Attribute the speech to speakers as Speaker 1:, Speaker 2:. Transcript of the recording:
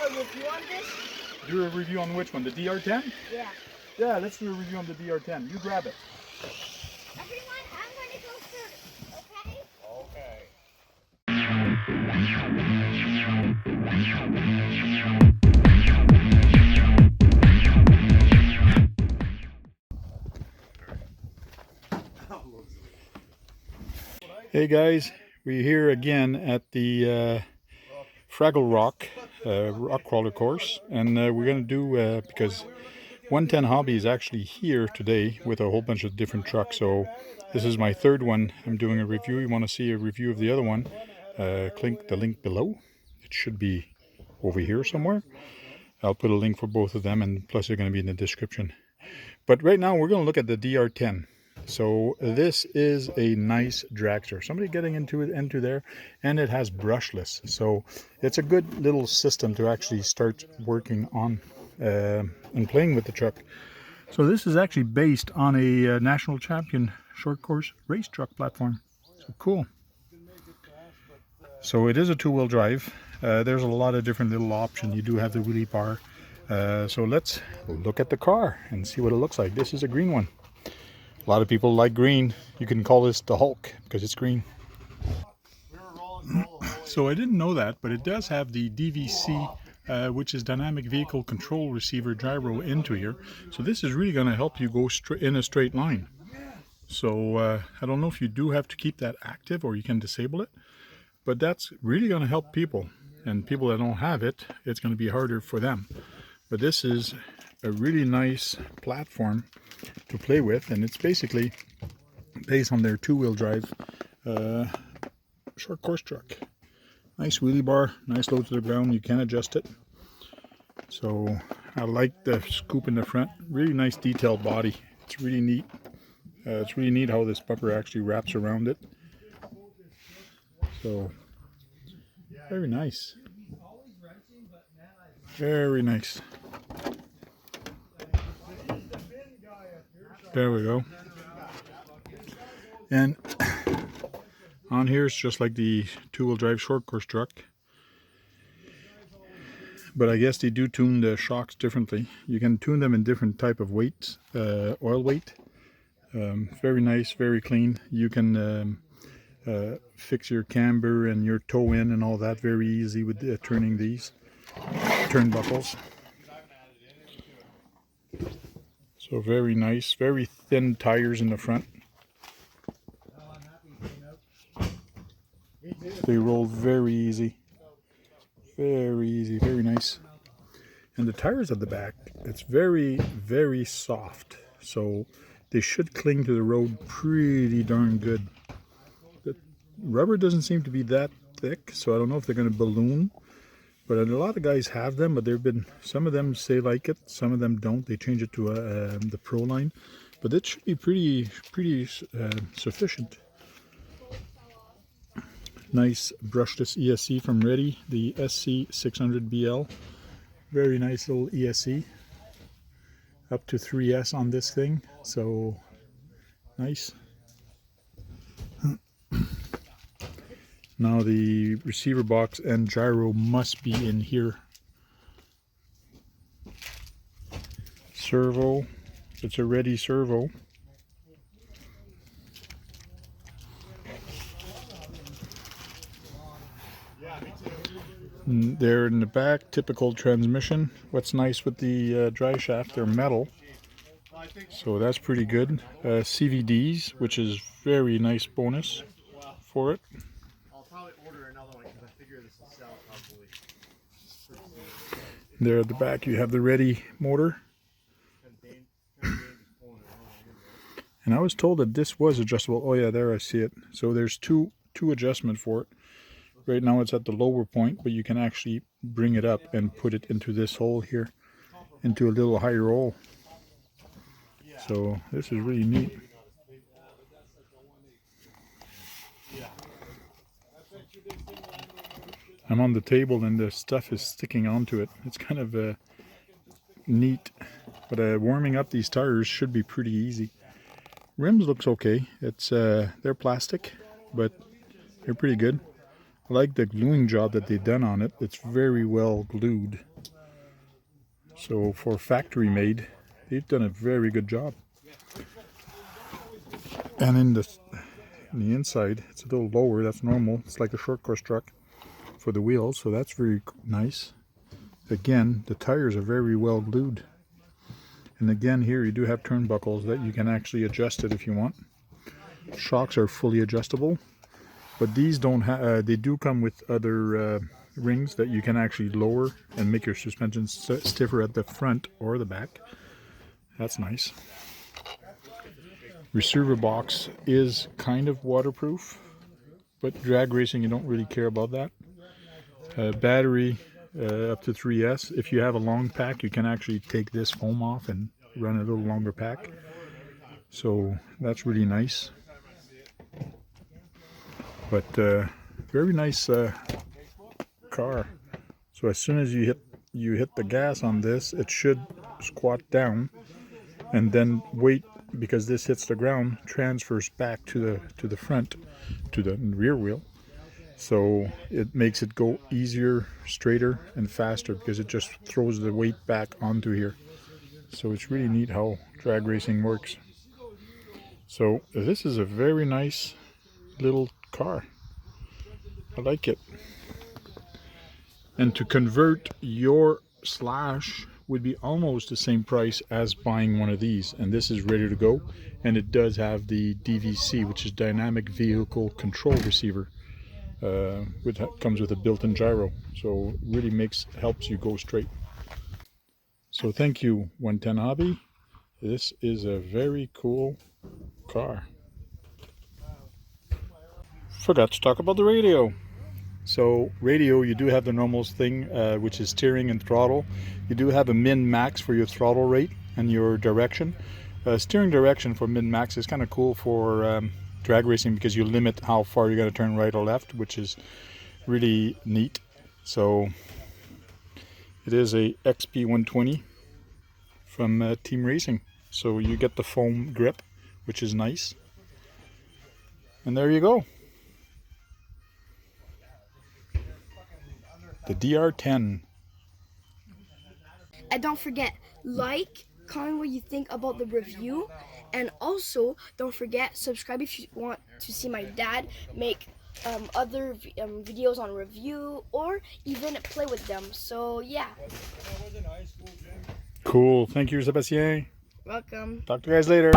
Speaker 1: a review on this?
Speaker 2: Do a review on which one? The DR10?
Speaker 1: Yeah.
Speaker 2: Yeah, let's do a review on the DR10. You grab it.
Speaker 1: Everyone, I'm going to go first, okay?
Speaker 2: Okay. Hey guys, we're here again at the Fraggle Rock rock crawler course, and we're going to do, because 110 Hobby is actually here today with a whole bunch of different trucks, so this is my third one. I'm doing a review. You want to see a review of the other one, click the link below. It should be over here somewhere. I'll put a link for both of them, and plus they're going to be in the description. But right now we're going to look at the DR10. So this is a nice dragster. Somebody getting into there, and it has brushless. So it's a good little system to actually start working on and playing with the truck. So this is actually based on a national champion short course race truck platform. So cool. So it is a two-wheel drive. There's a lot of different little options. You do have the wheelie bar. So let's look at the car and see what it looks like. This is a green one. A lot of people like green. You can call this the Hulk because it's green. So I didn't know that, but it does have the DVC, which is Dynamic Vehicle Control Receiver Gyro into here. So this is really going to help you go in a straight line. So I don't know if you do have to keep that active or you can disable it, but that's really going to help people. And people that don't have it, it's going to be harder for them. But this is a really nice platform to play with, and it's basically based on their two-wheel drive short course truck. Nice wheelie bar, nice low to the ground. You can adjust it. So I like the scoop in the front. Really nice detailed body. It's really neat. It's really neat how this bumper actually wraps around it. So very nice. Very nice. There we go. And on here it's just like the two-wheel drive short course truck, but I guess they do tune the shocks differently. You can tune them in different type of weights, oil weight. Very nice, very clean. You can fix your camber and your toe in and all that very easy with turning these turnbuckles. So very nice, very thin tires in the front. They roll very easy, very nice. And the tires at the back, it's very soft, so they should cling to the road pretty darn good. The rubber doesn't seem to be that thick, so I don't know if they're going to balloon. But a lot of guys have them, but there've been some of them say like it, some of them don't. They change it to the Pro line, but it should be pretty sufficient. Nice brushless ESC from Reddy, the SC600BL. Very nice little ESC. Up to 3S on this thing, so nice. Now the receiver box and gyro must be in here. Servo, it's a Reddy servo. And there in the back, typical transmission. What's nice with the drive shaft, they're metal. So that's pretty good. CVDs, which is very nice bonus for it. There at the back you have the Reddy motor. And I was told that this was adjustable. Oh yeah, there I see it. So there's two adjustments for it. Right now it's at the lower point, but you can actually bring it up and put it into this hole here, into a little higher hole. So this is really neat. I'm on the table and the stuff is sticking onto it. It's kind of neat, but warming up these tires should be pretty easy. Rims looks okay. It's they're plastic, but they're pretty good. I like the gluing job that they've done on it. It's very well glued. So for factory made, they've done a very good job. And in the inside, it's a little lower. That's normal. It's like a short course truck for the wheels, so that's very nice. Again, the tires are very well glued. And again, here you do have turnbuckles that you can actually adjust it if you want. Shocks are fully adjustable, but these don't have. They do come with other rings that you can actually lower and make your suspension stiffer at the front or the back. That's nice. Receiver box is kind of waterproof, but drag racing you don't really care about that. Battery up to 3S. If you have a long pack, you can actually take this foam off and run a little longer pack. So that's really nice. But very nice car. So as soon as you hit the gas on this, it should squat down and then wait, because this hits the ground, transfers back to the front, to the rear wheel. So it makes it go easier, straighter, and faster, because it just throws the weight back onto here. So it's really neat how drag racing works. So this is a very nice little car. I like it. And to convert your Slash would be almost the same price as buying one of these, and this is ready to go, and it does have the DVC, which is Dynamic Vehicle Control Receiver, which comes with a built-in gyro, so it really helps you go straight. So thank you, 110 Hobby. This is a very cool car. Forgot to talk about the radio. So radio, you do have the normal thing, which is steering and throttle. You do have a min-max for your throttle rate and your direction. Steering direction for min-max is kind of cool for drag racing, because you limit how far you're going to turn right or left, which is really neat. So it is a XP120 from Team Racing. So you get the foam grip, which is nice. And there you go. The DR10.
Speaker 3: And don't forget, comment what you think about the review, and also don't forget, subscribe if you want to see my dad make other videos on review, or even play with them. So yeah.
Speaker 2: Cool. Thank you, Sebastien.
Speaker 3: Welcome.
Speaker 2: Talk to you guys later.